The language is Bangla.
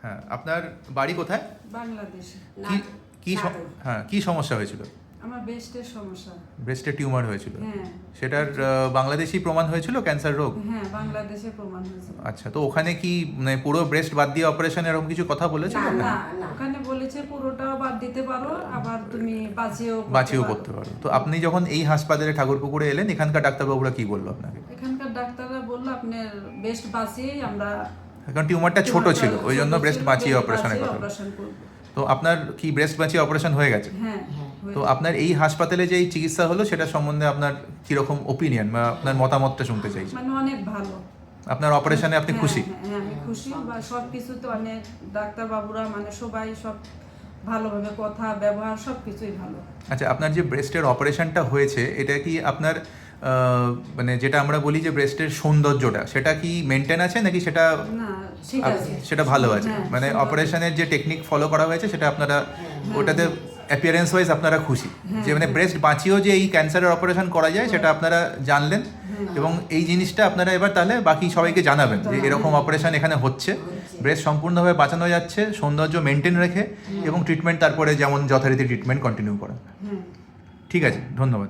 হ্যাঁ, আপনার বাড়ি কোথায়? বাংলাদেশে। কি হ্যাঁ, কি সমস্যা হয়েছিল? আমার ব্রেস্টের সমস্যা। ব্রেস্টে টিউমার হয়েছিল? হ্যাঁ। সেটার বাংলাদেশি প্রমাণ হয়েছিল ক্যান্সার রোগ? হ্যাঁ, বাংলাদেশে প্রমাণ হয়েছিল। আচ্ছা, তো ওখানে কি মানে পুরো ব্রেস্ট বাদ দিয়ে অপারেশন এরকম কিছু কথা বলেছিল? না, ওখানে বলেছে পুরোটাও বাদ দিতে পারো, আবার তুমি বাঁচিয়েও করতে পারো। তো আপনি যখন এই হাসপাতালে ঠাকুরপুকুরে এলেন, এখানকার ডাক্তারবাবুরা কি বললো আপনাকে? এখানকার ডাক্তাররা বললো আপনার ব্রেস্ট বাঁচিয়েই আমরা, কারণ টিউমারটা ছোট ছিল ওই জন্য ব্রেস্ট বাঁচিয়ে অপারেশনের কথা। তো আপনার কি ব্রেস্ট বাঁচিয়ে অপারেশন হয়ে গেছে? হ্যাঁ। তো আপনার এই হাসপাতালে যে এই চিকিৎসা হলো সেটা সম্বন্ধে আপনার কিরকম ওপিনিয়ন বা আপনার মতামতটা শুনতে চাইছি। মানে অনেক ভালো। আপনার অপারেশনে আপনি খুশি? হ্যাঁ, আমি খুশি। বা সব কিছুতে অনেক ডাক্তারবাবুরা মানে সবাই সব ভালোভাবে কথা ব্যবহার সব কিছুই ভালো। আচ্ছা, আপনার যে ব্রেস্টের অপারেশনটা হয়েছে এটা কি আপনার মানে যেটা আমরা বলি যে ব্রেস্টের সৌন্দর্যটা সেটা কি মেনটেন আছে নাকি সেটা? না, ঠিক আছে, সেটা ভালো আছে। হ্যাঁ, মানে অপারেশনের যে টেকনিক ফলো করা হয়েছে সেটা আপনারা ওটাতে অ্যাপিয়ারেন্স ওয়াইজ আপনারা খুশি যে মানে ব্রেস্ট বাঁচিয়েও যে এই ক্যান্সারের অপারেশন করা যায় সেটা আপনারা জানলেন, এবং এই জিনিসটা আপনারা এবার তাহলে বাকি সবাইকে জানাবেন যে এরকম অপারেশন এখানে হচ্ছে, ব্রেস্ট সম্পূর্ণভাবে বাঁচানো যাচ্ছে সৌন্দর্য মেনটেন রেখে, এবং ট্রিটমেন্ট তারপরে যেমন যথারীতি ট্রিটমেন্ট কন্টিনিউ করা। ঠিক আছে, ধন্যবাদ।